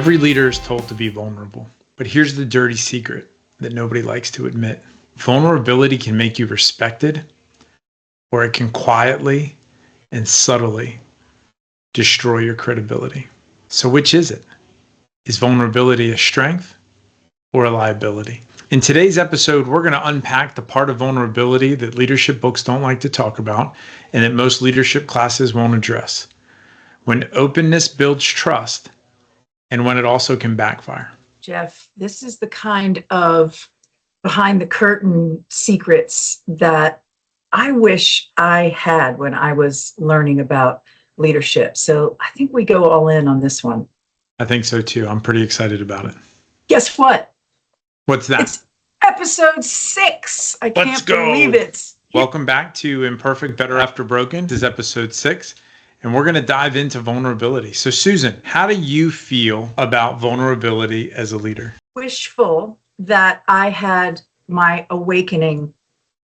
Every leader is told to be vulnerable, but here's the dirty secret that nobody likes to admit. Vulnerability can make you respected, or it can quietly and subtly destroy your credibility. So which is it? Is vulnerability a strength or a liability? In today's episode, we're going to unpack the part of vulnerability that leadership books don't like to talk about and that most leadership classes won't address. When openness builds trust and when it also can backfire. Jeff, this is the kind of behind the curtain secrets that I wish I had when I was learning about leadership. So I think we go all in on this one. I think so too. I'm pretty excited about it. Guess what? What's that? It's episode 6. I can't believe it. Welcome back to Imperfect, Better After Broken. This is episode 6, and we're going to dive into vulnerability. So Susan, how do you feel about vulnerability as a leader? Wishful that I had my awakening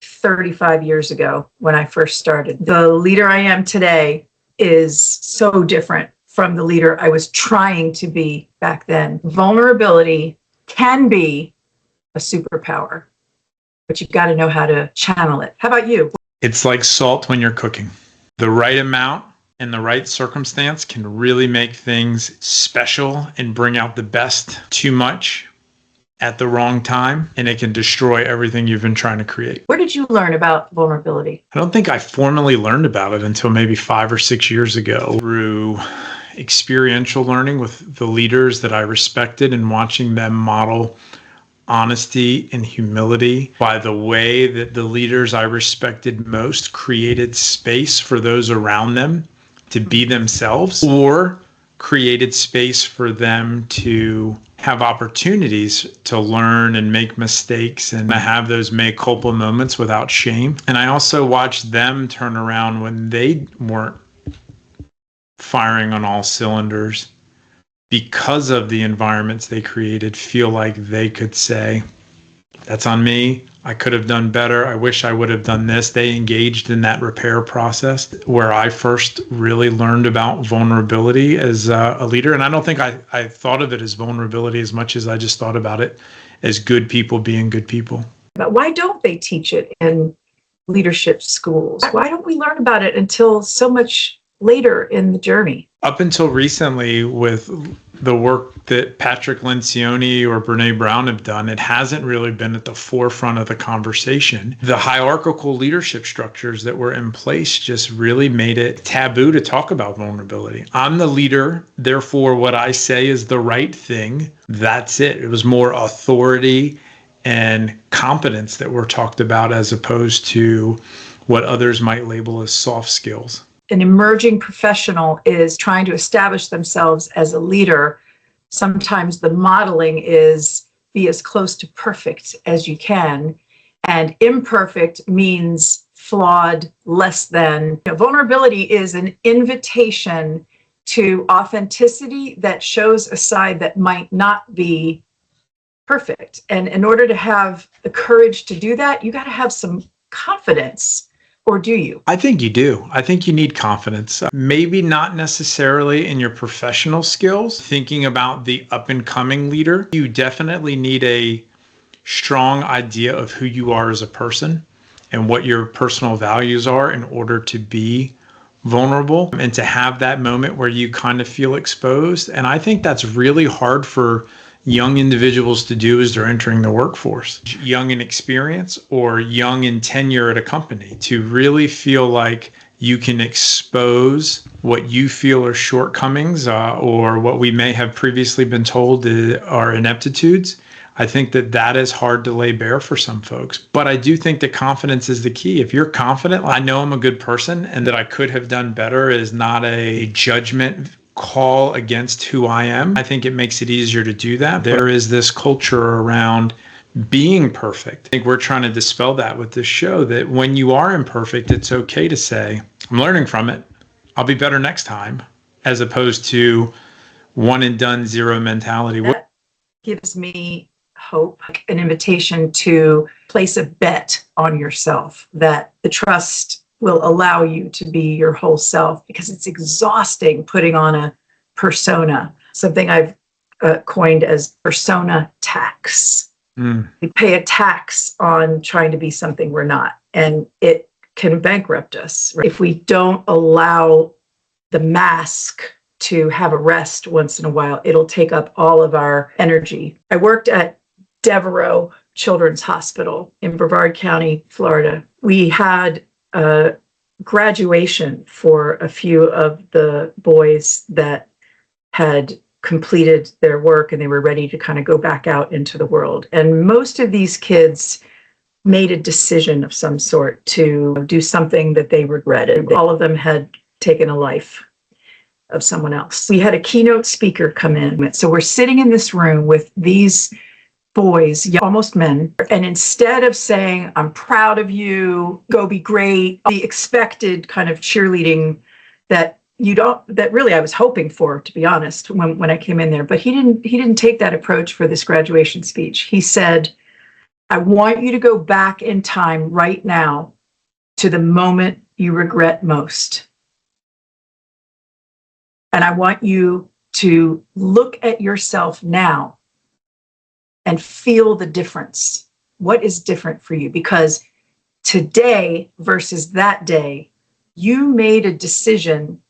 35 years ago when I first started. The leader I am today is so different from the leader I was trying to be back then. Vulnerability can be a superpower, but you've got to know how to channel it. How about you? It's like salt when you're cooking. The right amount and the right circumstance can really make things special and bring out the best. Too much at the wrong time, and it can destroy everything you've been trying to create. Where did you learn about vulnerability? I don't think I formally learned about it until maybe 5 or 6 years ago through experiential learning with the leaders that I respected and watching them model honesty and humility by the way that the leaders I respected most created space for those around them to be themselves, or created space for them to have opportunities to learn and make mistakes and have those mea culpa moments without shame. And I also watched them turn around when they weren't firing on all cylinders because of the environments they created, feel like they could say, that's on me. I could have done better. I wish I would have done this. They engaged in that repair process where I first really learned about vulnerability as a leader. And I don't think I thought of it as vulnerability as much as I just thought about it as good people being good people. But why don't they teach it in leadership schools? Why don't we learn about it until so much later in the journey? Up until recently, with the work that Patrick Lencioni or Brene Brown have done, it hasn't really been at the forefront of the conversation. The hierarchical leadership structures that were in place just really made it taboo to talk about vulnerability. I'm the leader, therefore what I say is the right thing. That's it. It was more authority and competence that were talked about as opposed to what others might label as soft skills. An emerging professional is trying to establish themselves as a leader. Sometimes the modeling is be as close to perfect as you can. And imperfect means flawed, less than. Vulnerability is an invitation to authenticity that shows a side that might not be perfect. And in order to have the courage to do that, you got to have some confidence. Or do you? I think you do. I think you need confidence. Maybe not necessarily in your professional skills. Thinking about the up and coming leader, you definitely need a strong idea of who you are as a person and what your personal values are in order to be vulnerable and to have that moment where you kind of feel exposed. And I think that's really hard for young individuals to do as they're entering the workforce, young in experience or young in tenure at a company, to really feel like you can expose what you feel are shortcomings or what we may have previously been told are ineptitudes. I think that is hard to lay bare for some folks, but I do think that confidence is the key. If you're confident, I know I'm a good person and that I could have done better is not a judgment call against who I am. I think it makes it easier to do that. There is this culture around being perfect. I think we're trying to dispel that with this show, that when you are imperfect, it's okay to say, I'm learning from it. I'll be better next time, as opposed to one and done, zero mentality. That gives me hope, an invitation to place a bet on yourself that the trust will allow you to be your whole self, because it's exhausting putting on a persona. Something I've coined as persona tax. Mm. We pay a tax on trying to be something we're not, and it can bankrupt us if we don't allow the mask to have a rest once in a while. It'll take up all of our energy. I worked at Devereaux Children's Hospital in Brevard County, Florida. We had a graduation for a few of the boys that had completed their work and they were ready to kind of go back out into the world. And most of these kids made a decision of some sort to do something that they regretted. All of them had taken a life of someone else. We had a keynote speaker come in. So we're sitting in this room with these boys, almost men, and instead of saying, I'm proud of you, go be great, the expected kind of cheerleading that really I was hoping for, to be honest, when I came in there. But he didn't take that approach for this graduation speech. He said, I want you to go back in time right now to the moment you regret most. And I want you to look at yourself now and feel the difference. What is different for you? Because today versus that day, you made a decision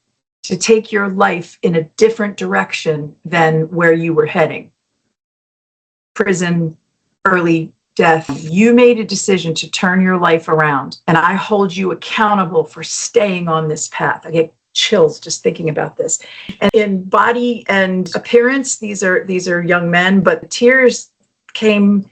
to take your life in a different direction than where you were heading. Prison, early death. You made a decision to turn your life around, and I hold you accountable for staying on this path. I get chills just thinking about this. And in body and appearance, these are young men, but the tears came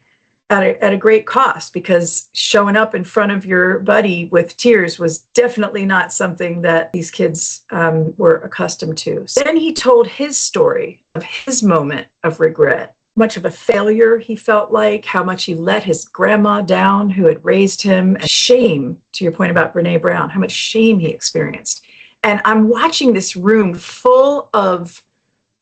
at a great cost, because showing up in front of your buddy with tears was definitely not something that these kids were accustomed to. Then he told his story of his moment of regret, much of a failure he felt like, how much he let his grandma down who had raised him, and shame, to your point about Brene Brown, how much shame he experienced. And I'm watching this room full of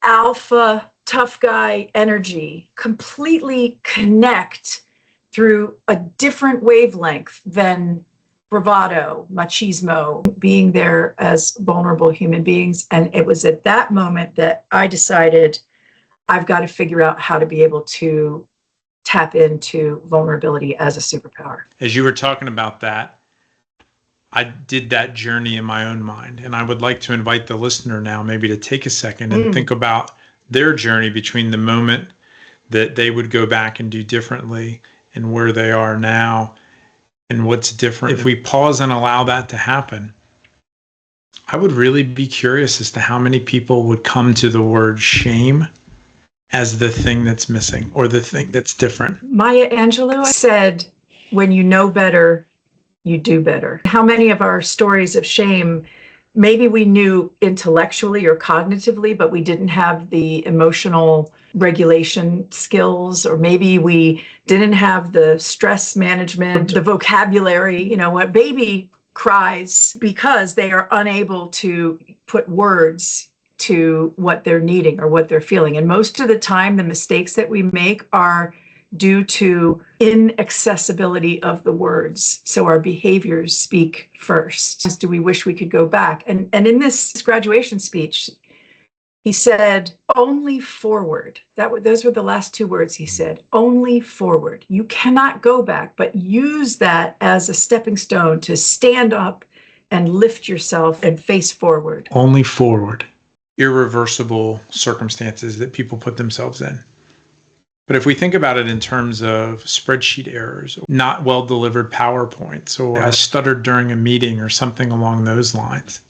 alpha, tough guy energy completely connect through a different wavelength than bravado, machismo, being there as vulnerable human beings. And it was at that moment that I decided I've got to figure out how to be able to tap into vulnerability as a superpower. As you were talking about that, I did that journey in my own mind. And I would like to invite the listener now maybe to take a second and think about their journey between the moment that they would go back and do differently and where they are now and what's different. If we pause and allow that to happen, I would really be curious as to how many people would come to the word shame as the thing that's missing or the thing that's different. Maya Angelou said, when you know better, you do better. How many of our stories of shame, maybe we knew intellectually or cognitively, but we didn't have the emotional regulation skills, or maybe we didn't have the stress management, the vocabulary. You know, what baby cries because they are unable to put words to what they're needing or what they're feeling. And most of the time, the mistakes that we make are due to inaccessibility of the words. So our behaviors speak first. Do we wish we could go back? And in this graduation speech, he said, only forward. Those were the last two words he said, only forward. You cannot go back, but use that as a stepping stone to stand up and lift yourself and face forward. Only forward. Irreversible circumstances that people put themselves in. But if we think about it in terms of spreadsheet errors, not well-delivered PowerPoints, or I stuttered during a meeting or something along those lines,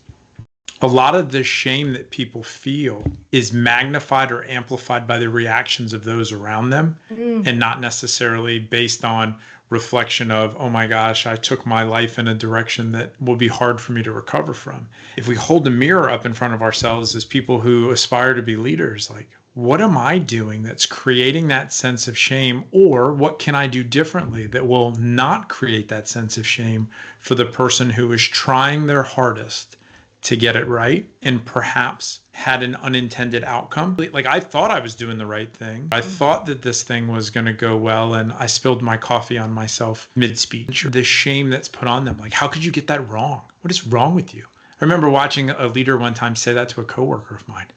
a lot of the shame that people feel is magnified or amplified by the reactions of those around them, and not necessarily based on reflection of, oh my gosh, I took my life in a direction that will be hard for me to recover from. If we hold the mirror up in front of ourselves as people who aspire to be leaders, like, what am I doing that's creating that sense of shame? Or what can I do differently that will not create that sense of shame for the person who is trying their hardest to get it right and perhaps had an unintended outcome? Like, I thought I was doing the right thing. I thought that this thing was going to go well, and I spilled my coffee on myself mid-speech. The shame that's put on them. Like, how could you get that wrong? What is wrong with you? I remember watching a leader one time say that to a coworker of mine.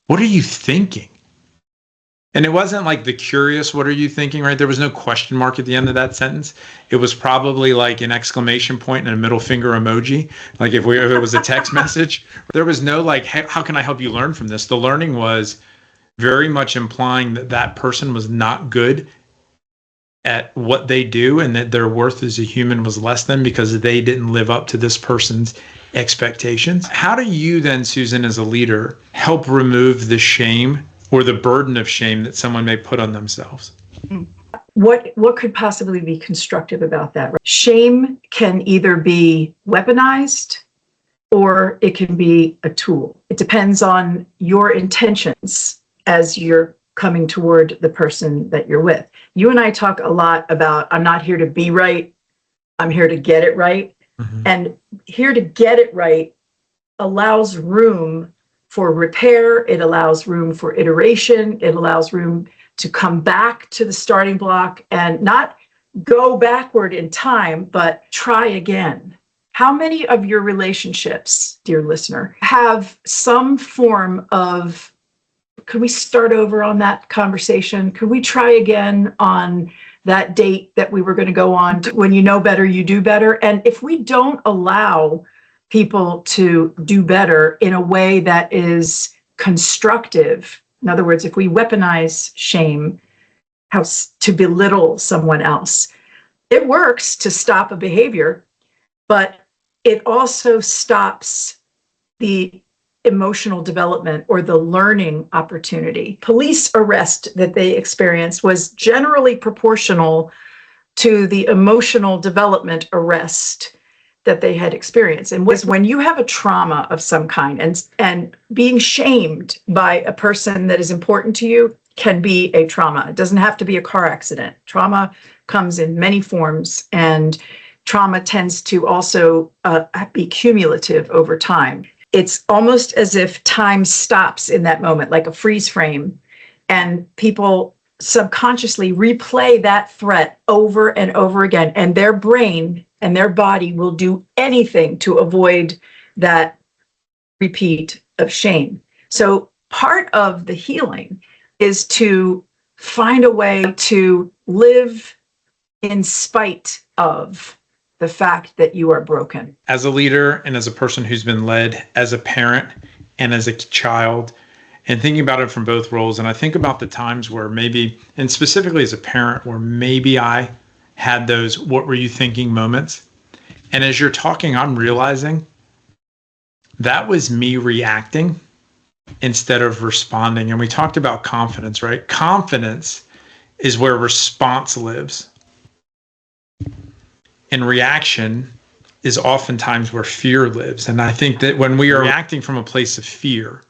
What are you thinking? And it wasn't like the curious, what are you thinking, right? There was no question mark at the end of that sentence. It was probably like an exclamation point and a middle finger emoji. Like if it was a text message, there was no like, hey, how can I help you learn from this? The learning was very much implying that that person was not good at what they do and that their worth as a human was less than because they didn't live up to this person's expectations. How do you then, Susan, as a leader, help remove the shame or the burden of shame that someone may put on themselves? What could possibly be constructive about that? Shame can either be weaponized or it can be a tool. It depends on your intentions as you're coming toward the person that you're with. You and I talk a lot about, I'm not here to be right, I'm here to get it right. Mm-hmm. And here to get it right allows room for repair, it allows room for iteration, it allows room to come back to the starting block and not go backward in time, but try again. How many of your relationships, dear listener, have some form of, could we start over on that conversation? Could we try again on that date that we were going to go on? When you know better, you do better. And if we don't allow people to do better in a way that is constructive, in other words, if we weaponize shame to belittle someone else, it works to stop a behavior, but it also stops the emotional development or the learning opportunity. Police arrest that they experienced was generally proportional to the emotional development arrest that they had experienced. And was when you have a trauma of some kind and being shamed by a person that is important to you can be a trauma. It doesn't have to be a car accident. Trauma comes in many forms, and trauma tends to also be cumulative over time. It's almost as if time stops in that moment, like a freeze frame, and people subconsciously replay that threat over and over again, and their brain and their body will do anything to avoid that repeat of shame. So part of the healing is to find a way to live in spite of the fact that you are broken. As a leader and as a person who's been led, as a parent and as a child, and thinking about it from both roles, and I think about the times where maybe, and specifically as a parent, where maybe I had those what were you thinking moments. And as you're talking, I'm realizing that was me reacting instead of responding. And we talked about confidence, right? Confidence is where response lives. And reaction is oftentimes where fear lives. And I think that when we are reacting from a place of fear,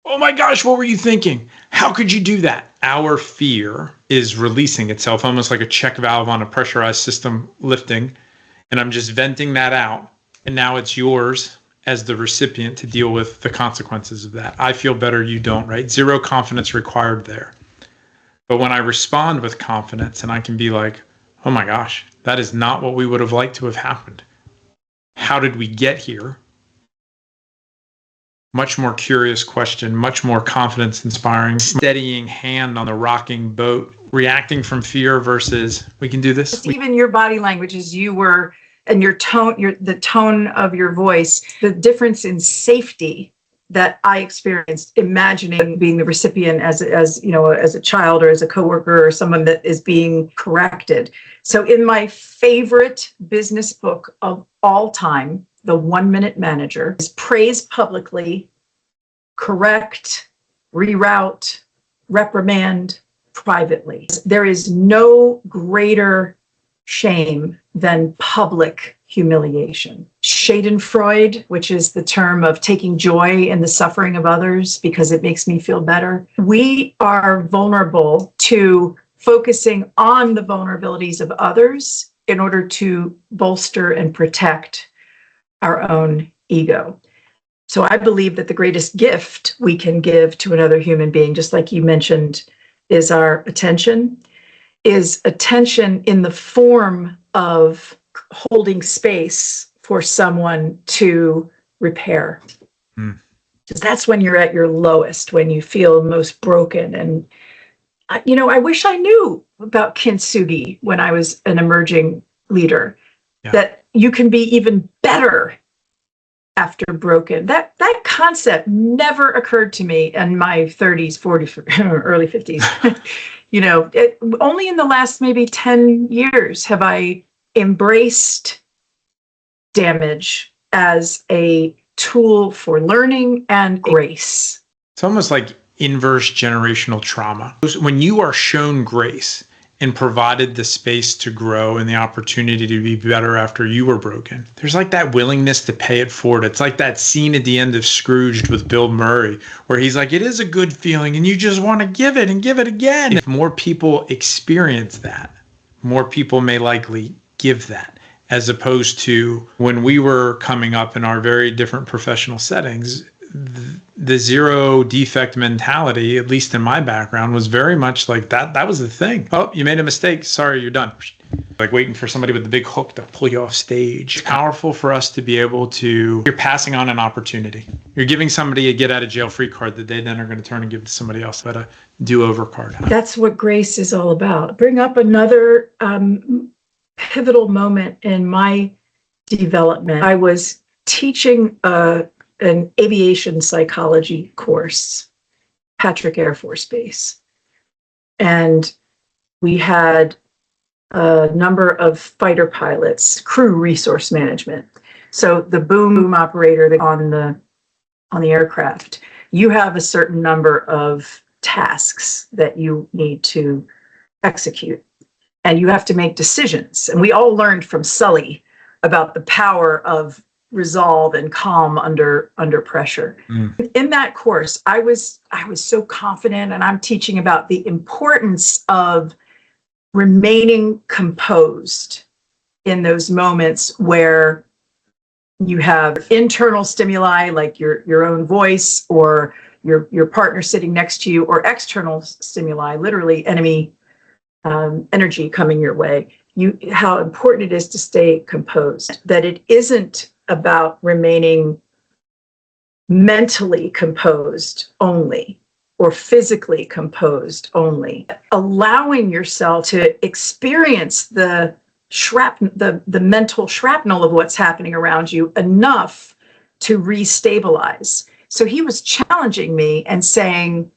oh my gosh, what were you thinking? How could you do that? Our fear is releasing itself, almost like a check valve on a pressurized system lifting. And I'm just venting that out. And now it's yours as the recipient to deal with the consequences of that. I feel better, you don't, right? Zero confidence required there. But when I respond with confidence and I can be like, oh my gosh, that is not what we would have liked to have happened. How did we get here? Much more curious question, much more confidence inspiring, steadying hand on the rocking boat, reacting from fear versus we can do this. Even your body language as you were, and your tone, the tone of your voice, the difference in safety that I experienced imagining being the recipient as you know, as a child or as a coworker or someone that is being corrected. So in my favorite business book of all time, The 1 Minute Manager, is praise publicly, correct, reroute, reprimand privately. There is no greater shame than public humiliation. Schadenfreude, which is the term of taking joy in the suffering of others because it makes me feel better. We are vulnerable to focusing on the vulnerabilities of others in order to bolster and protect our own ego. So I believe that the greatest gift we can give to another human being, just like you mentioned, is our attention, is attention in the form of holding space for someone to repair. Because that's when you're at your lowest, when you feel most broken and I wish I knew about kintsugi when I was an emerging leader, that you can be even better after broken. That concept never occurred to me in my 30s, 40s, early 50s. Only in the last maybe 10 years have I embraced damage as a tool for learning and grace. It's almost like inverse generational trauma. When you are shown grace and provided the space to grow and the opportunity to be better after you were broken, there's like that willingness to pay it forward. It's like that scene at the end of Scrooged with Bill Murray, where he's like, it is a good feeling and you just want to give it and give it again. If more people experience that, more people may likely give that, as opposed to when we were coming up in our very different professional settings. The zero defect mentality, at least in my background, was very much like that. That was the thing. Oh, you made a mistake. Sorry, you're done. Like waiting for somebody with the big hook to pull you off stage. It's powerful for us to be able to, you're passing on an opportunity. You're giving somebody a get out of jail free card that they then are going to turn and give to somebody else, but a do-over card. That's what grace is all about. Bring up another pivotal moment in my development. I was teaching an aviation psychology course, Patrick Air Force Base. And we had a number of fighter pilots, crew resource management. So the boom operator on the aircraft, you have a certain number of tasks that you need to execute. And you have to make decisions. And we all learned from Sully about the power of resolve and calm under pressure. In that course, I was so confident, and I'm teaching about the importance of remaining composed in those moments where you have internal stimuli like your own voice or your partner sitting next to you, or external stimuli, literally enemy energy coming your way. How important it is to stay composed, that it isn't about remaining mentally composed only or physically composed only. Allowing yourself to experience the mental shrapnel of what's happening around you enough to restabilize. So he was challenging me and saying,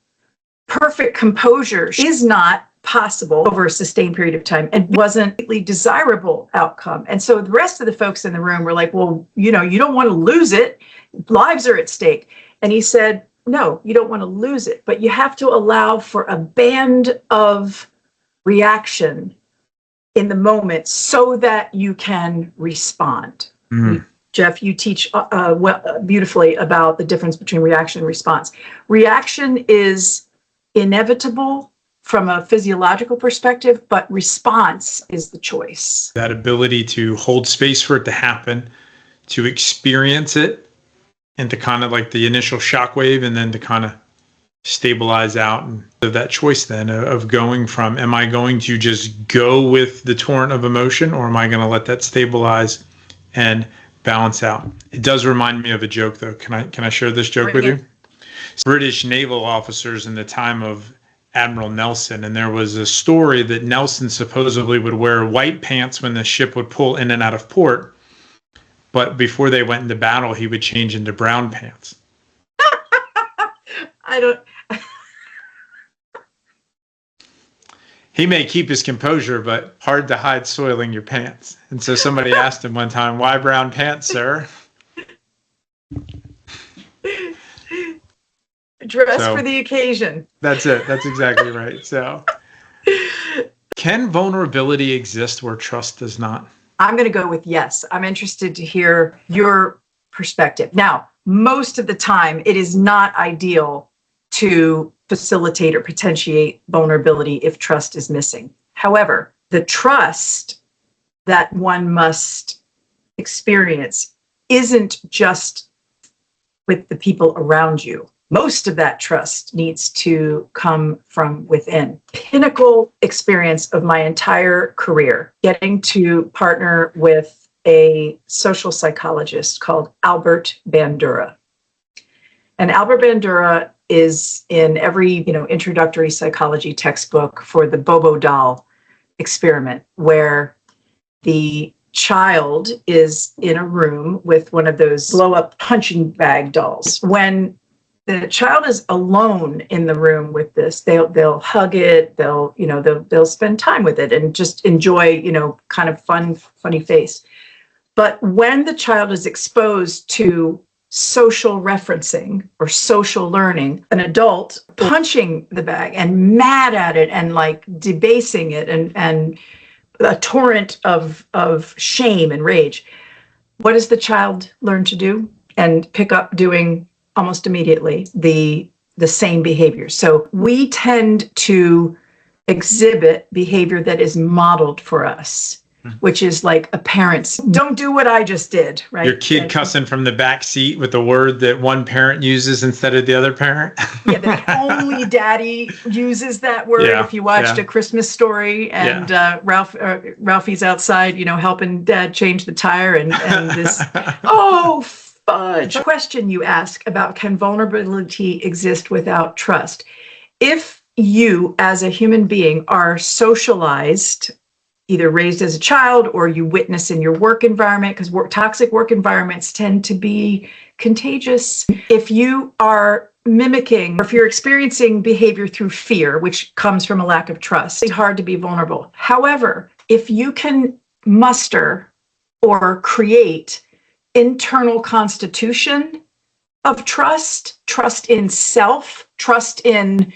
perfect composure is not possible over a sustained period of time and wasn't a desirable outcome. And so the rest of the folks in the room were like, well, you don't want to lose it. Lives are at stake. And he said, no, you don't want to lose it, but you have to allow for a band of reaction in the moment so that you can respond. Jeff, you teach beautifully about the difference between reaction and response. Reaction is inevitable from a physiological perspective, but response is the choice. That ability to hold space for it to happen, to experience it, and to kind of like the initial shockwave, and then to kind of stabilize out. And that choice then of going from, am I going to just go with the torrent of emotion, or am I going to let that stabilize and balance out? It does remind me of a joke, though. Can I share this joke with you? British naval officers in the time of Admiral Nelson, and there was a story that Nelson supposedly would wear white pants when the ship would pull in and out of port, but before they went into battle, he would change into brown pants. He may keep his composure, but hard to hide soiling your pants. And so somebody asked him one time, why brown pants, sir? Dress for the occasion. That's it. That's exactly right. So, can vulnerability exist where trust does not? I'm going to go with yes. I'm interested to hear your perspective. Now, most of the time, it is not ideal to facilitate or potentiate vulnerability if trust is missing. However, the trust that one must experience isn't just with the people around you. Most of that trust needs to come from within. Pinnacle experience of my entire career, getting to partner with a social psychologist called Albert Bandura. And Albert Bandura is in every, introductory psychology textbook for the Bobo doll experiment, where the child is in a room with one of those blow up punching bag dolls. When the child is alone in the room with this, they'll hug it, they'll spend time with it and just enjoy, kind of funny face. But when the child is exposed to social referencing or social learning, an adult punching the bag and mad at it and like debasing it and a torrent of shame and rage, what does the child learn to do and pick up doing almost immediately? The same behavior. So we tend to exhibit behavior that is modeled for us, which is like a parent's, don't do what I just did, right? Your kid cussing from the back seat with the word that one parent uses instead of the other parent. Yeah, that only daddy uses that word. Yeah, if you watched A Christmas Story and Ralphie's outside, helping dad change the tire and this, oh, fudge. Question you ask about, can vulnerability exist without trust? If you as a human being are socialized, either raised as a child or you witness in your work environment, because toxic work environments tend to be contagious. If you are mimicking, or if you're experiencing behavior through fear, which comes from a lack of trust, it's hard to be vulnerable. However, if you can muster or create internal constitution of trust in self, trust in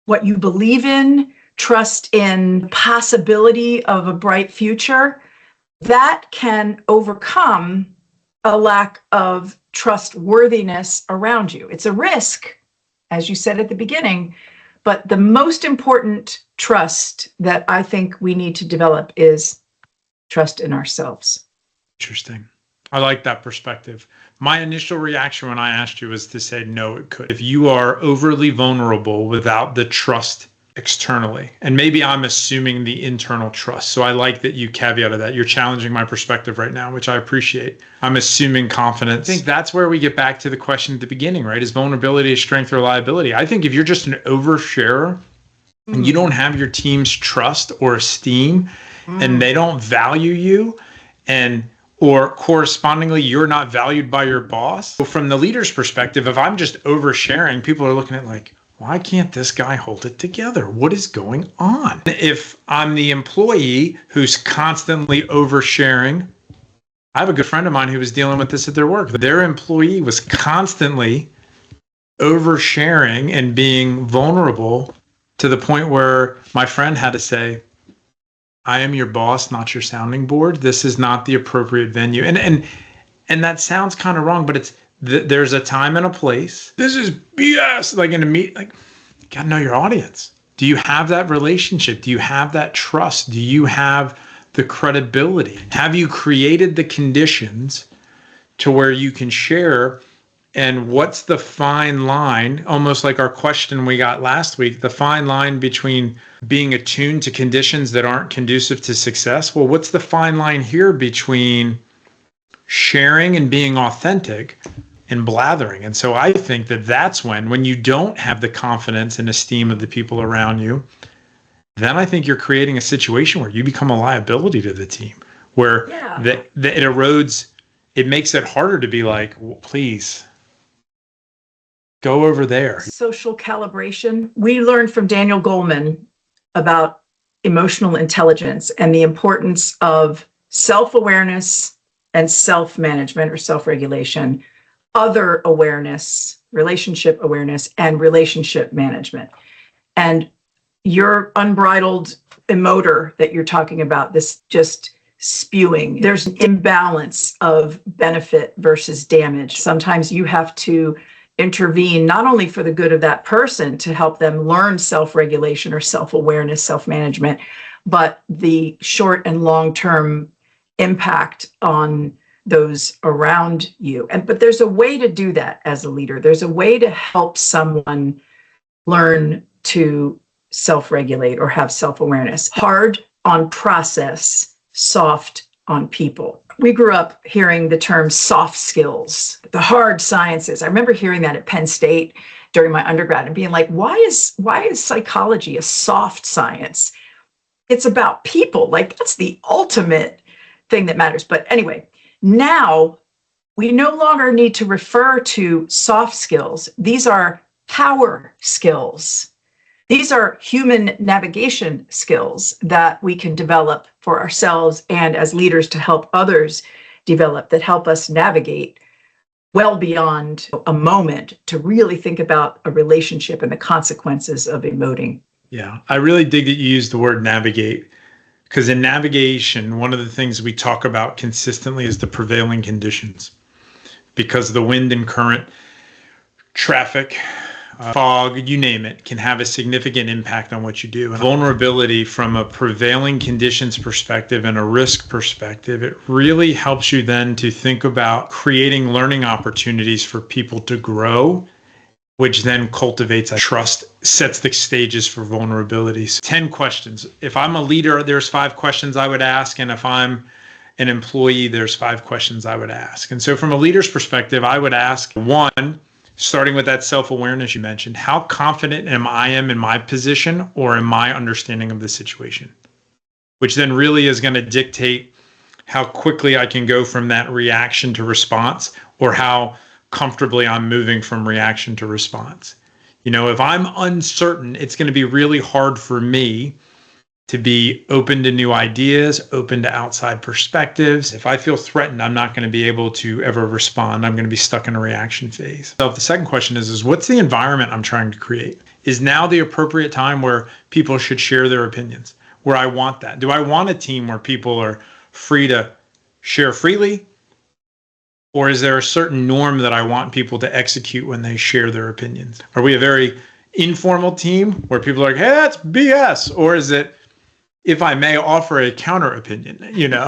what you believe in, trust in possibility of a bright future, that can overcome a lack of trustworthiness around you. It's a risk, as you said at the beginning, but the most important trust that I think we need to develop is trust in ourselves. Interesting. I like that perspective. My initial reaction when I asked you was to say, no, it could. If you are overly vulnerable without the trust externally, and maybe I'm assuming the internal trust. So I like that you caveated that. You're challenging my perspective right now, which I appreciate. I'm assuming confidence. I think that's where we get back to the question at the beginning, right? Is vulnerability a strength or liability? I think if you're just an oversharer and you don't have your team's trust or esteem and they don't value you, or correspondingly, you're not valued by your boss. So from the leader's perspective, if I'm just oversharing, people are looking at like, why can't this guy hold it together? What is going on? If I'm the employee who's constantly oversharing, I have a good friend of mine who was dealing with this at their work. Their employee was constantly oversharing and being vulnerable to the point where my friend had to say, I am your boss, not your sounding board. This is not the appropriate venue. And that sounds kind of wrong, but there's a time and a place. This is BS. Like in a meet, like you gotta know your audience. Do you have that relationship? Do you have that trust? Do you have the credibility? Have you created the conditions to where you can share? And what's the fine line, almost like our question we got last week, the fine line between being attuned to conditions that aren't conducive to success? Well, what's the fine line here between sharing and being authentic and blathering? And so I think that that's when you don't have the confidence and esteem of the people around you, then I think you're creating a situation where you become a liability to the team, where it erodes, it makes it harder to be like, well, please, go over there. Social calibration. We learned from Daniel Goleman about emotional intelligence and the importance of self-awareness and self-management or self-regulation, other awareness, relationship awareness, and relationship management. And your unbridled emoter that you're talking about, this just spewing, there's an imbalance of benefit versus damage. Sometimes you have to intervene not only for the good of that person to help them learn self-regulation or self-awareness, self-management, but the short and long-term impact on those around you. But there's a way to do that as a leader. There's a way to help someone learn to self-regulate or have self-awareness. Hard on process, soft on people. We grew up hearing the term soft skills, the hard sciences. I remember hearing that at Penn State during my undergrad and being like, why is psychology a soft science? It's about people. Like, that's the ultimate thing that matters. But anyway, now we no longer need to refer to soft skills. These are power skills. These are human navigation skills that we can develop for ourselves and as leaders to help others develop, that help us navigate well beyond a moment to really think about a relationship and the consequences of emoting. Yeah, I really dig that you use the word navigate, because in navigation, one of the things we talk about consistently is the prevailing conditions, because the wind and current, traffic, fog, you name it, can have a significant impact on what you do. And vulnerability from a prevailing conditions perspective and a risk perspective, it really helps you then to think about creating learning opportunities for people to grow, which then cultivates trust, sets the stages for vulnerabilities. 10 questions. If I'm a leader, there's 5 questions I would ask. And if I'm an employee, there's 5 questions I would ask. And so from a leader's perspective, I would ask, 1, starting with that self-awareness you mentioned, how confident am I in my position or in my understanding of the situation? Which then really is going to dictate how quickly I can go from that reaction to response, or how comfortably I'm moving from reaction to response. You know, if I'm uncertain, it's going to be really hard for me to be open to new ideas, open to outside perspectives. If I feel threatened, I'm not going to be able to ever respond. I'm going to be stuck in a reaction phase. So the second question is what's the environment I'm trying to create? Is now the appropriate time where people should share their opinions, where I want that? Do I want a team where people are free to share freely? Or is there a certain norm that I want people to execute when they share their opinions? Are we a very informal team where people are like, hey, that's BS? Or is it, if I may offer a counter opinion, you know?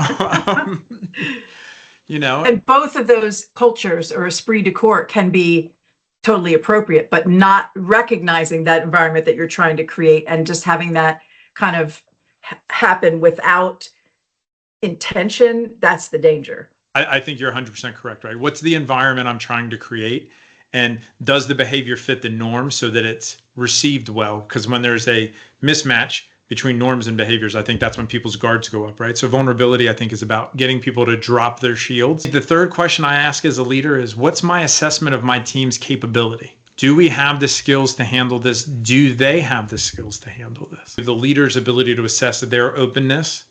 And both of those cultures or esprit de corps can be totally appropriate, but not recognizing that environment that you're trying to create and just having that kind of happen without intention, that's the danger. I think you're 100% correct, right? What's the environment I'm trying to create? And does the behavior fit the norm so that it's received well? Because when there's a mismatch between norms and behaviors, I think that's when people's guards go up, right? So vulnerability, I think, is about getting people to drop their shields. The third question I ask as a leader is, what's my assessment of my team's capability? Do we have the skills to handle this? Do they have the skills to handle this? The leader's ability to assess their openness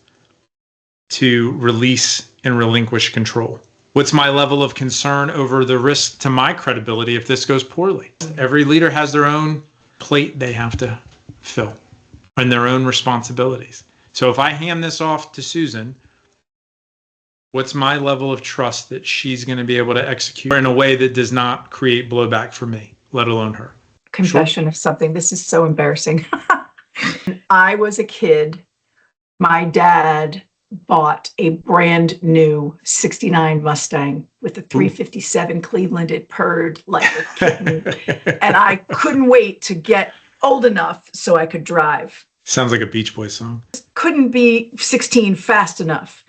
to release and relinquish control. What's my level of concern over the risk to my credibility if this goes poorly? Every leader has their own plate they have to fill and their own responsibilities. So if I hand this off to Susan, what's my level of trust that she's going to be able to execute in a way that does not create blowback for me, let alone her? Confession of something. This is so embarrassing. When I was a kid, my dad bought a brand new 69 Mustang with a 357 Cleveland. It purred like a kitten. And I couldn't wait to get old enough so I could drive. Sounds like a Beach Boys song. Couldn't be 16 fast enough.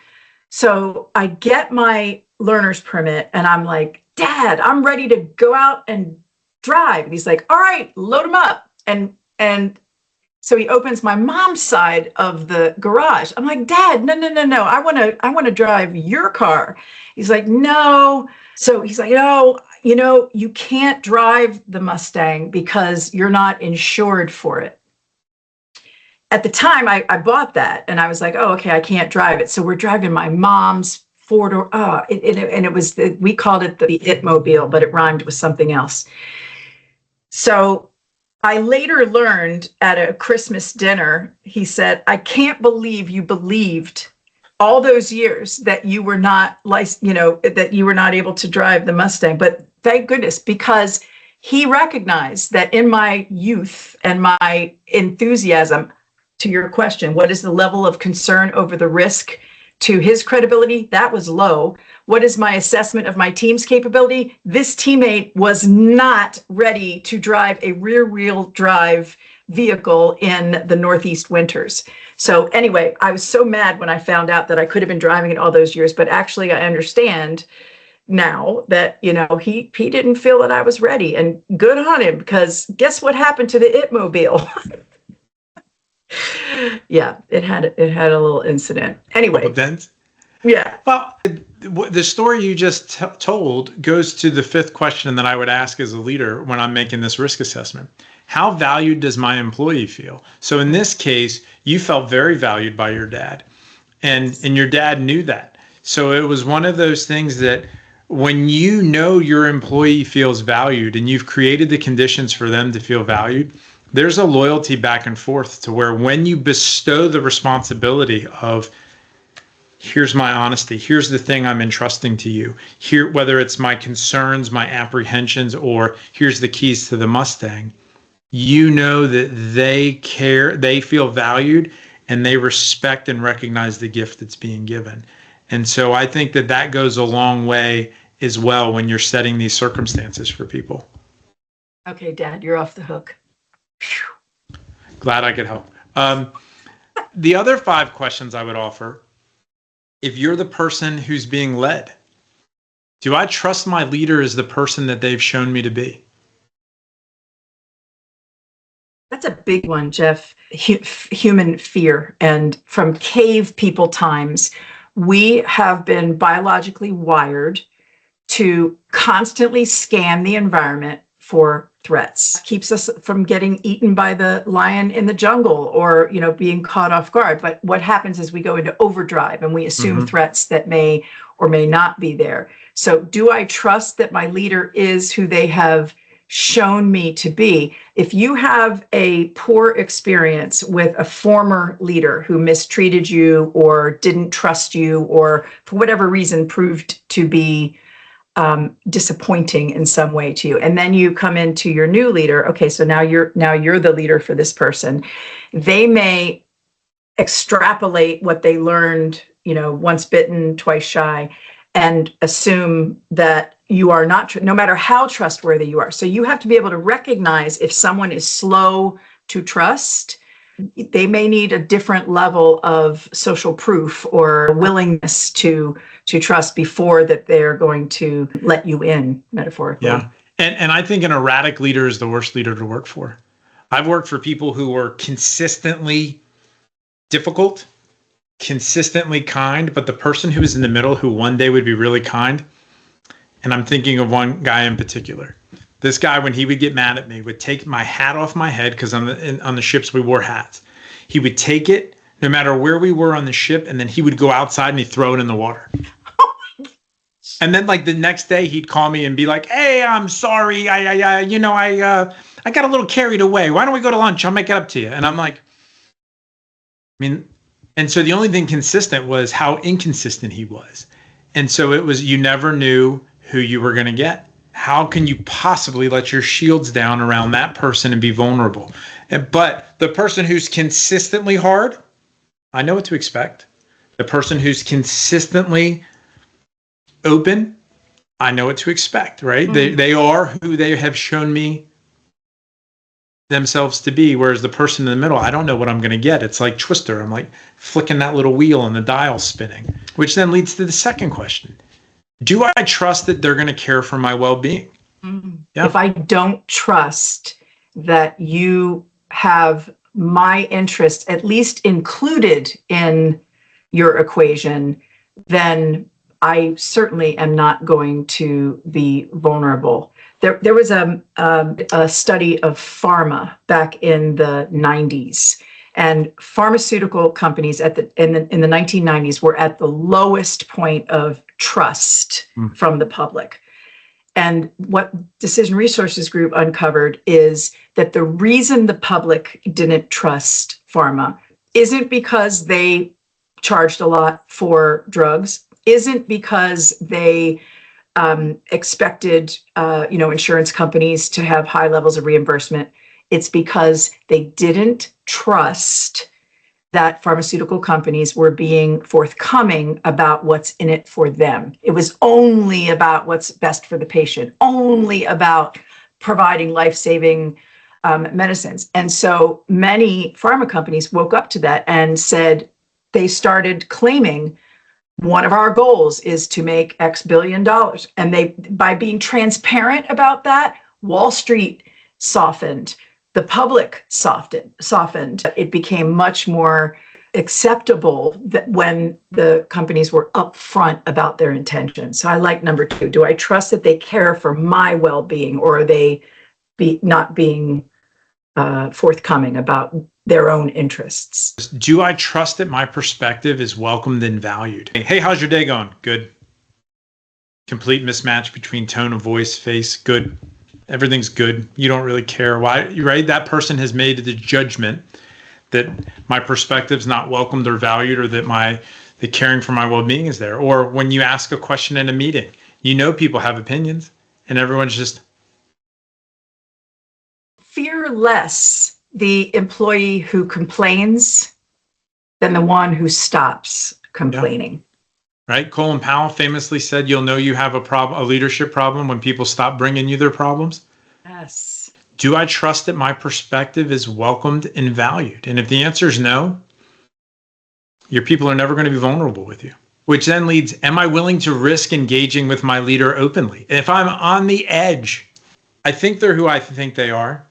So I get my learner's permit and I'm like, Dad, I'm ready to go out and drive. And he's like, all right, load them up. And so he opens my mom's side of the garage. I'm like, Dad, no. I want to drive your car. He's like, no. So he's like, no, you can't drive the Mustang because you're not insured for it. At the time, I bought that and I was like, oh, okay, I can't drive it. So we're driving my mom's four-door. And it was, we called it the Itmobile, but it rhymed with something else. So I later learned at a Christmas dinner, he said, I can't believe you believed all those years that you were not that you were not able to drive the Mustang. But thank goodness, because he recognized that in my youth and my enthusiasm, to your question, what is the level of concern over the risk to his credibility? That was low. What is my assessment of my team's capability? This teammate was not ready to drive a rear-wheel drive vehicle in the Northeast winters. So anyway, I was so mad when I found out that I could have been driving it all those years, but actually I understand now that, he didn't feel that I was ready, and good on him, because guess what happened to the Itmobile? Yeah, it had a little incident. Anyway. Event? Yeah. Well, the story you just told goes to the fifth question that I would ask as a leader when I'm making this risk assessment. How valued does my employee feel? So in this case, you felt very valued by your dad, and your dad knew that. So it was one of those things that when you know your employee feels valued and you've created the conditions for them to feel valued, there's a loyalty back and forth to where when you bestow the responsibility of, here's my honesty, here's the thing I'm entrusting to you, here, whether it's my concerns, my apprehensions, or here's the keys to the Mustang, you know that they care, they feel valued, and they respect and recognize the gift that's being given. And so I think that goes a long way as well when you're setting these circumstances for people. Okay, Dad, you're off the hook. Whew. Glad I could help. The other 5 questions I would offer: if you're the person who's being led, do I trust my leader as the person that they've shown me to be? That's a big one, Jeff. Human fear. And from cave people times, we have been biologically wired to constantly scan the environment for threats. Keeps us from getting eaten by the lion in the jungle, or being caught off guard. But what happens is we go into overdrive and we assume threats that may or may not be there. So do I trust that my leader is who they have shown me to be? If you have a poor experience with a former leader who mistreated you or didn't trust you, or for whatever reason proved to be disappointing in some way to you, and then you come into your new leader, okay, so now you're the leader for this person, they may extrapolate what they learned, once bitten, twice shy, and assume that you are not, no matter how trustworthy you are. So you have to be able to recognize if someone is slow to trust. They may need a different level of social proof or willingness to trust before that they're going to let you in, metaphorically. Yeah. And I think an erratic leader is the worst leader to work for. I've worked for people who were consistently difficult, consistently kind, but the person who was in the middle, who one day would be really kind, and I'm thinking of one guy in particular. This guy, when he would get mad at me, would take my hat off my head, because on the ships we wore hats. He would take it no matter where we were on the ship, and then he would go outside and he'd throw it in the water. And then the next day he'd call me and be like, "Hey, I'm sorry. I got a little carried away. Why don't we go to lunch? I'll make it up to you." And I'm like, and so the only thing consistent was how inconsistent he was. And so it was, you never knew who you were going to get. How can you possibly let your shields down around that person and be vulnerable? But the person who's consistently hard, I know what to expect. The person who's consistently open, I know what to expect, right? Mm-hmm. They are who they have shown me themselves to be, whereas the person in the middle, I don't know what I'm going to get. It's like Twister. I'm like flicking that little wheel and the dial spinning, which then leads to the second question. Do I trust that they're going to care for my well-being? Mm-hmm. Yeah. If I don't trust that you have my interest at least included in your equation, then I certainly am not going to be vulnerable. There was a study of pharma back in the 90s, and pharmaceutical companies in the 1990s were at the lowest point of trust from the public. And what Decision Resources Group uncovered is that the reason the public didn't trust pharma isn't because they charged a lot for drugs, isn't because they expected insurance companies to have high levels of reimbursement. It's because they didn't trust that pharmaceutical companies were being forthcoming about what's in it for them. It was only about what's best for the patient, only about providing life-saving medicines. And so many pharma companies woke up to that and said, they started claiming one of our goals is to make X billion dollars. And they, by being transparent about that, Wall Street softened, the public softened. It became much more acceptable that when the companies were upfront about their intentions. So I like number 2. Do I trust that they care for my well-being, or are they not being forthcoming about their own interests? Do I trust that my perspective is welcomed and valued? Hey, how's your day going? Good. Complete mismatch between tone of voice, face, good. Everything's good. You don't really care why, right? That person has made the judgment that my perspective's not welcomed or valued, or that the caring for my well-being is there. Or when you ask a question in a meeting, people have opinions and everyone's just... Fear less the employee who complains than the one who stops complaining. Yeah. Right? Colin Powell famously said, you'll know you have a leadership problem when people stop bringing you their problems. Yes. Do I trust that my perspective is welcomed and valued? And if the answer is no, your people are never going to be vulnerable with you. Which then leads, am I willing to risk engaging with my leader openly? If I'm on the edge, I think they're who I think they are.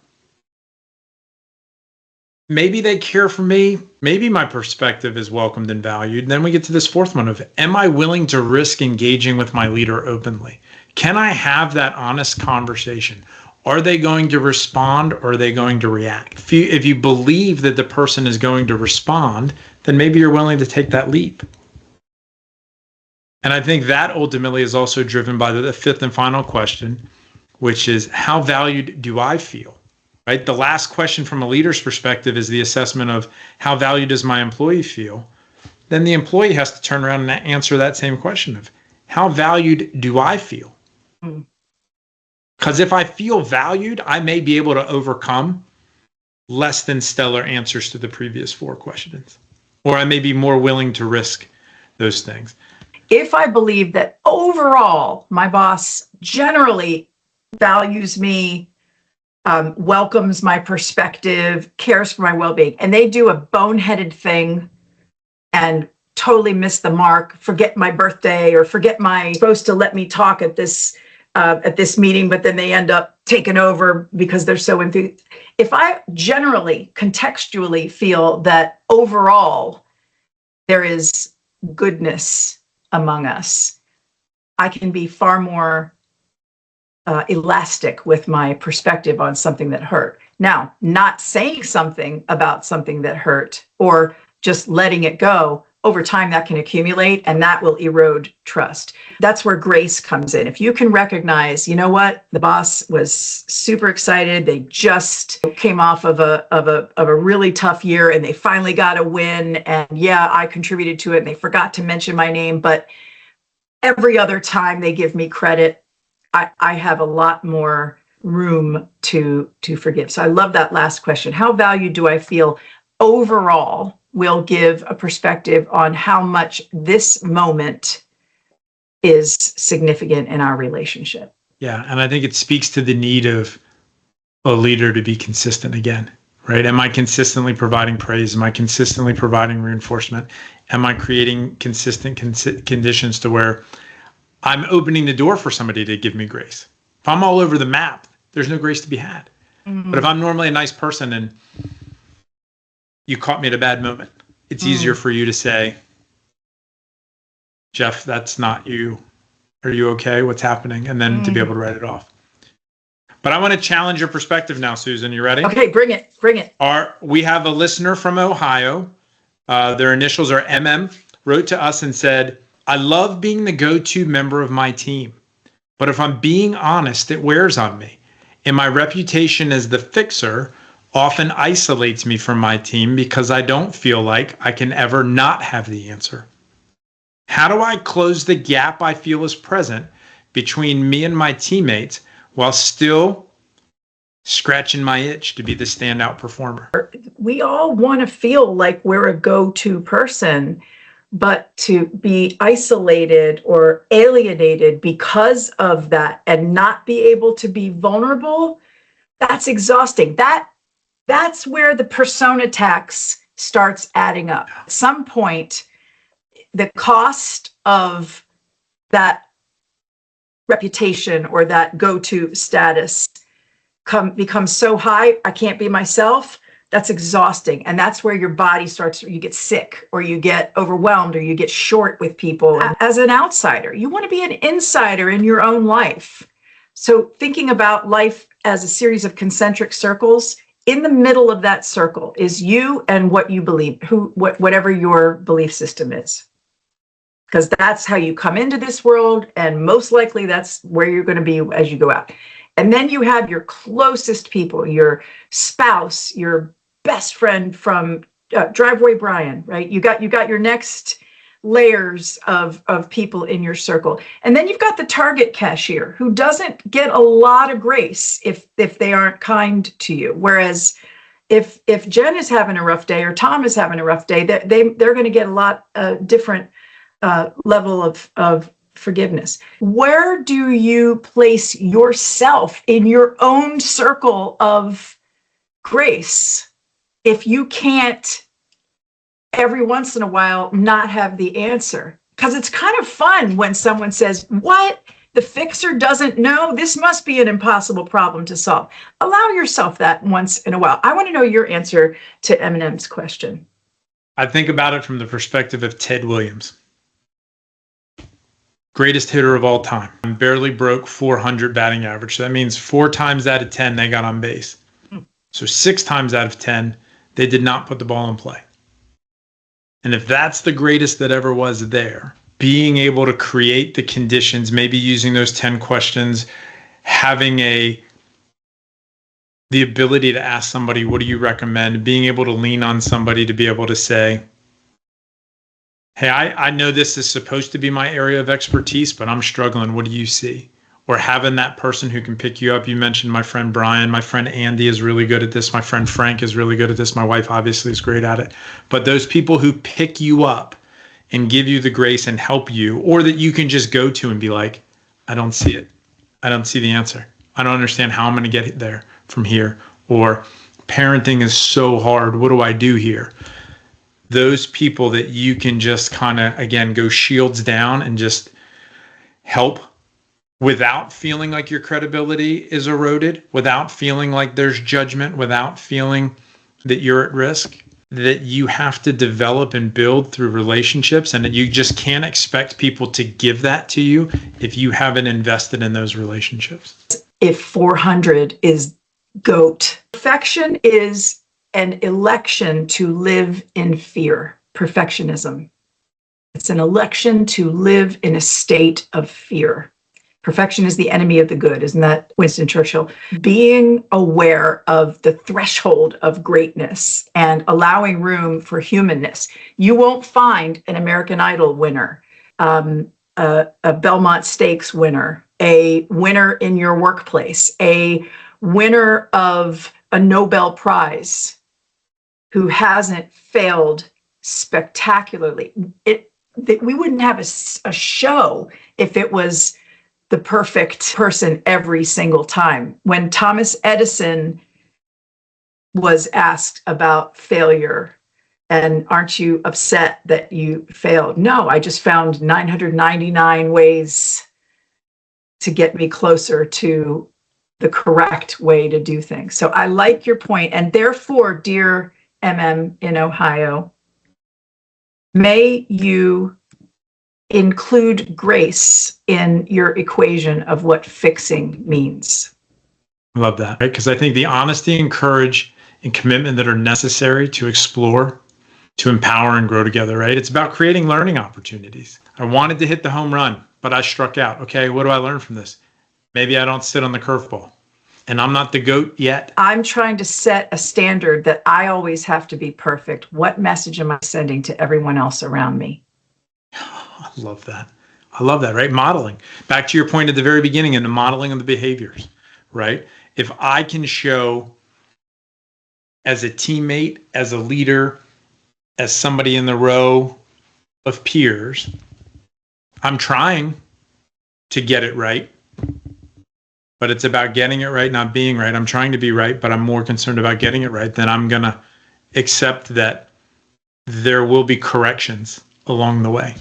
Maybe they care for me. Maybe my perspective is welcomed and valued. And then we get to this fourth one of, am I willing to risk engaging with my leader openly? Can I have that honest conversation? Are they going to respond, or are they going to react? If you believe that the person is going to respond, then maybe you're willing to take that leap. And I think that ultimately is also driven by the fifth and final question, which is, how valued do I feel? Right? The last question from a leader's perspective is the assessment of how valued does my employee feel? Then the employee has to turn around and answer that same question of, how valued do I feel? Because if I feel valued, I may be able to overcome less than stellar answers to the previous 4 questions, or I may be more willing to risk those things. If I believe that overall my boss generally values me, welcomes my perspective, cares for my well-being, and they do a boneheaded thing and totally miss the mark, forget my birthday, or forget supposed to let me talk at this meeting, but then they end up taking over because they're so enthused. If I generally, contextually feel that overall there is goodness among us, I can be far more elastic with my perspective on something that hurt. Now, not saying something about something that hurt or just letting it go, over time that can accumulate and that will erode trust. That's where grace comes in. If you can recognize, you know what, the boss was super excited. They just came off of a really tough year and they finally got a win. And yeah, I contributed to it and they forgot to mention my name, but every other time they give me credit, I have a lot more room to forgive. So I love that last question. How valued do I feel overall will give a perspective on how much this moment is significant in our relationship. Yeah, and I think it speaks to the need of a leader to be consistent again, right? Am I consistently providing praise? Am I consistently providing reinforcement? Am I creating consistent conditions to where I'm opening the door for somebody to give me grace? If I'm all over the map, there's no grace to be had. Mm-hmm. But if I'm normally a nice person and you caught me at a bad moment, it's easier for you to say, Jeff, that's not you. Are you okay? What's happening? And then to be able to write it off. But I want to challenge your perspective now, Susan. You ready? Okay, bring it. We have a listener from Ohio. Their initials are MM, wrote to us and said, I love being the go-to member of my team, but if I'm being honest, it wears on me. And my reputation as the fixer often isolates me from my team because I don't feel like I can ever not have the answer. How do I close the gap I feel is present between me and my teammates while still scratching my itch to be the standout performer? We all want to feel like we're a go-to person, but to be isolated or alienated because of that and not be able to be vulnerable, That's exhausting. That's where the persona tax starts adding up. At some point, the cost of that reputation or that go-to status becomes so high, I can't be myself. That's exhausting. And that's where your body starts, you get sick or you get overwhelmed or you get short with people. As an outsider, you want to be an insider in your own life. So thinking about life as a series of concentric circles, in the middle of that circle is you and what you believe, whatever your belief system is. Because that's how you come into this world, and most likely that's where you're going to be as you go out. And then you have your closest people, your spouse, your best friend from Driveway Brian, right? You got your next layers of people in your circle. And then you've got the Target cashier who doesn't get a lot of grace if they aren't kind to you. Whereas if Jen is having a rough day or Tom is having a rough day, they're going to get a lot different level of forgiveness. Where do you place yourself in your own circle of grace if you can't every once in a while not have the answer? Because it's kind of fun when someone says, what? The fixer doesn't know? This must be an impossible problem to solve. Allow yourself that once in a while. I want to know your answer to Eminem's question. I think about it from the perspective of Ted Williams. Greatest hitter of all time. Barely broke 400 batting average. So that means 4 times out of 10 they got on base. So 6 times out of 10 they did not put the ball in play. And if that's the greatest that ever was there, being able to create the conditions, maybe using those 10 questions, having the ability to ask somebody, what do you recommend? Being able to lean on somebody to be able to say, hey, I know this is supposed to be my area of expertise, but I'm struggling. What do you see? Or having that person who can pick you up. You mentioned my friend Brian. My friend Andy is really good at this. My friend Frank is really good at this. My wife obviously is great at it. But those people who pick you up and give you the grace and help you, or that you can just go to and be like, I don't see it. I don't see the answer. I don't understand how I'm going to get there from here. Or parenting is so hard. What do I do here? Those people that you can just kind of, again, go shields down and just help without feeling like your credibility is eroded, without feeling like there's judgment, without feeling that you're at risk, that you have to develop and build through relationships, and that you just can't expect people to give that to you if you haven't invested in those relationships. If 400 is GOAT, perfection is an election to live in fear, perfectionism. It's an election to live in a state of fear. Perfection is the enemy of the good. Isn't that Winston Churchill? Being aware of the threshold of greatness and allowing room for humanness. You won't find an American Idol winner, a Belmont Stakes winner, a winner in your workplace, a winner of a Nobel Prize who hasn't failed spectacularly. We wouldn't have a show if it was the perfect person every single time. When Thomas Edison was asked about failure, and aren't you upset that you failed? No, I just found 999 ways to get me closer to the correct way to do things. So I like your point. And therefore, dear in Ohio, may you include grace in your equation of what fixing means. I love that, right? Because I think the honesty and courage and commitment that are necessary to explore, to empower and grow together, right? It's about creating learning opportunities. I wanted to hit the home run, but I struck out. Okay, what do I learn from this? Maybe I don't sit on the curveball. And I'm not the GOAT yet. I'm trying to set a standard that I always have to be perfect. What message am I sending to everyone else around me? I love that. I love that, right? Modeling. Back to your point at the very beginning in the modeling of the behaviors, right? If I can show as a teammate, as a leader, as somebody in the row of peers, I'm trying to get it right. but it's about getting it right, not being right. I'm trying to be right, but I'm more concerned about getting it right. Then I'm going to accept that there will be corrections along the way.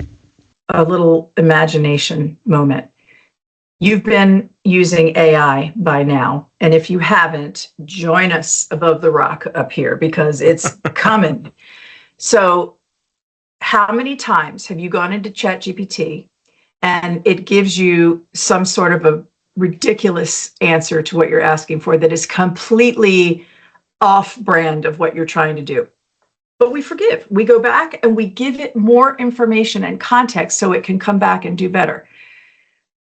A little imagination moment. You've been using AI by now, and if you haven't, join us above the rock up here because it's coming. So how many times have you gone into ChatGPT and it gives you some sort of a ridiculous answer to what you're asking for that is completely off brand of what you're trying to do? But we forgive. We go back and we give it more information and context so it can come back and do better.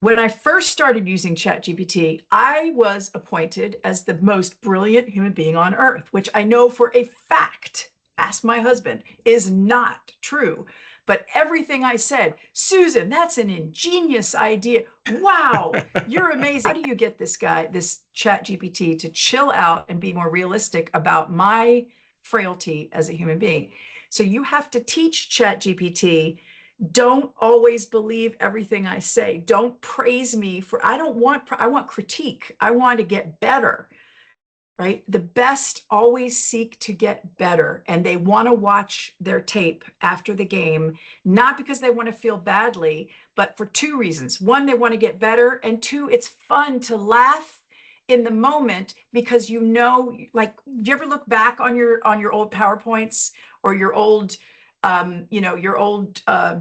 When I first started using ChatGPT, I was appointed as the most brilliant human being on earth, which I know for a fact, ask my husband, is not true. But everything I said, Susan, that's an ingenious idea. Wow, you're amazing. How do you get this guy, this ChatGPT, to chill out and be more realistic about my frailty as a human being? So you have to teach ChatGPT, don't always believe everything I say. Don't praise me for, I want critique. I want to get better, right? The best always seek to get better, and they want to watch their tape after the game, not because they want to feel badly, but for two reasons. One, they want to get better, and two, it's fun to laugh in the moment because like, do you ever look back on your old PowerPoints or your old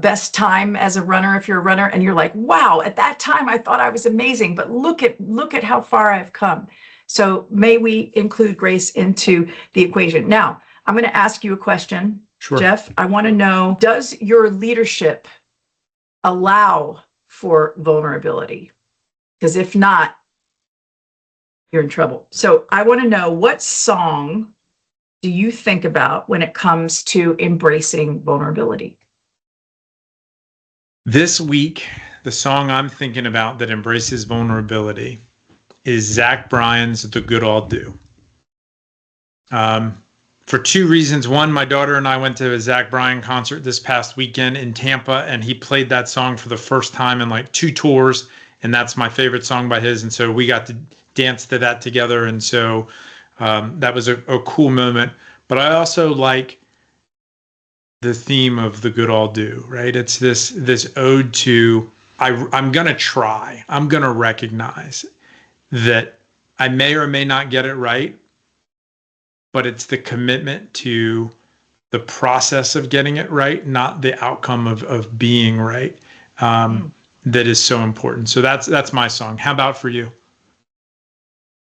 best time as a runner, if you're a runner, and you're like, wow, at that time I thought I was amazing, but look at how far I've come. So may we include grace into the equation. Now, I'm going to ask you a question. Sure. Jeff, I want to know, does your leadership allow for vulnerability? Because if not, you're in trouble. So I want to know, what song do you think about when it comes to embracing vulnerability? This week, the song I'm thinking about that embraces vulnerability is Zach Bryan's The Good All Do. For two reasons. One, my daughter and I went to a Zach Bryan concert this past weekend in Tampa, and he played that song for the first time in like 2 tours, and that's my favorite song by his, and so we got to dance to that together, and so that was a cool moment. But I also like the theme of The Good All Do, right? It's this ode to, I'm going to try. I'm going to recognize that I may or may not get it right, but it's the commitment to the process of getting it right, not the outcome of being right, that is so important. So that's my song. How about for you?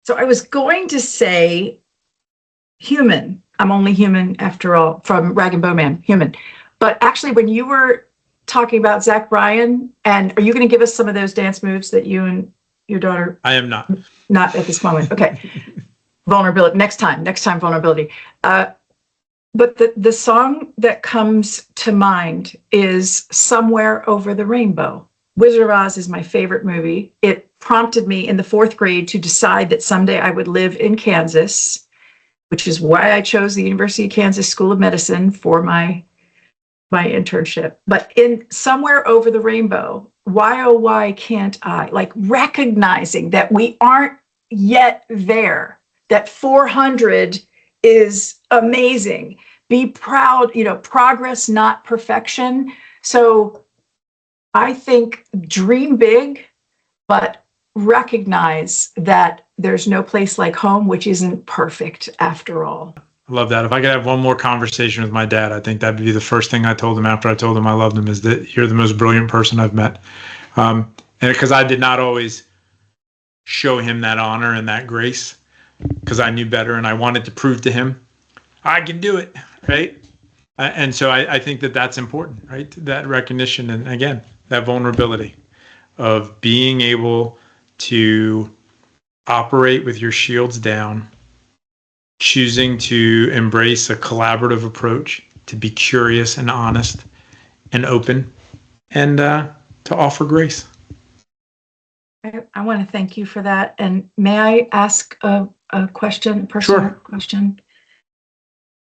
So I was going to say Human. I'm only human after all, from Rag and Bowman, Human. But actually, when you were talking about Zach Bryan, and are you going to give us some of those dance moves that you and your daughter? I am not. Not at this moment. Okay. Vulnerability. Next time, vulnerability. But the song that comes to mind is Somewhere Over the Rainbow. Wizard of Oz is my favorite movie. It prompted me in the 4th grade to decide that someday I would live in Kansas, which is why I chose the University of Kansas School of Medicine for my internship. But in Somewhere Over the Rainbow, why, oh, why can't I? Like, recognizing that we aren't yet there, that 400 is amazing. Be proud, progress, not perfection. So I think dream big, but recognize that there's no place like home, which isn't perfect after all. I love that. If I could have one more conversation with my dad, I think that'd be the first thing I told him after I told him I loved him, is that you're the most brilliant person I've met. And because I did not always show him that honor and that grace, because I knew better and I wanted to prove to him I can do it, right? And so I think that that's important, right? That recognition, and again, that vulnerability of being able to operate with your shields down, choosing to embrace a collaborative approach, to be curious and honest and open, and to offer grace. I want to thank you for that. And may I ask a question, a personal question?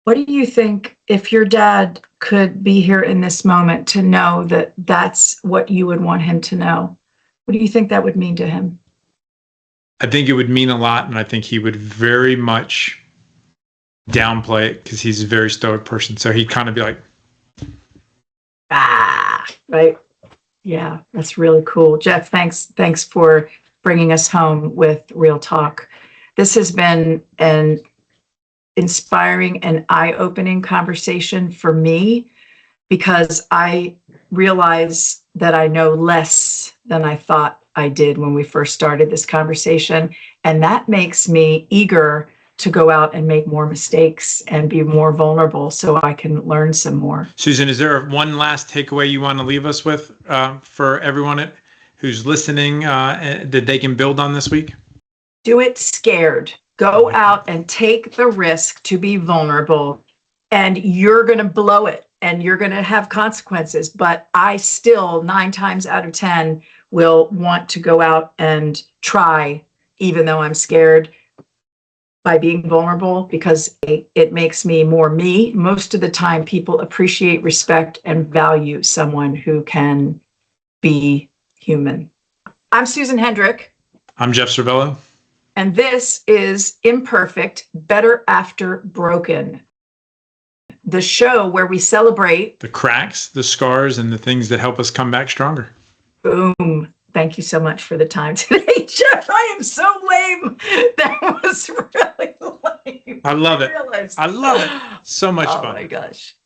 What do you think, if your dad could be here in this moment to know that that's what you would want him to know, what do you think that would mean to him? I think it would mean a lot, and I think he would very much downplay it because he's a very stoic person. So he'd kind of be like, right. Yeah, that's really cool. Jeff, thanks for bringing us home with Real Talk. This has been an inspiring and eye-opening conversation for me because I realize that I know less than I thought I did when we first started this conversation. And that makes me eager to go out and make more mistakes and be more vulnerable so I can learn some more. Susan, is there one last takeaway you want to leave us with for everyone who's listening that they can build on this week? Do it scared. Go out and take the risk to be vulnerable, and you're going to blow it and you're going to have consequences. But I still, 9 times out of 10, will want to go out and try, even though I'm scared, by being vulnerable, because it makes me more me. Most of the time, people appreciate, respect, and value someone who can be human. I'm Susan Hendrich. I'm Jeff Servello. And this is Imperfect, Better After Broken, the show where we celebrate the cracks, the scars, and the things that help us come back stronger. Boom. Thank you so much for the time today, Jeff. I am so lame. That was really lame. I love it. I love it. So much fun. Oh my gosh.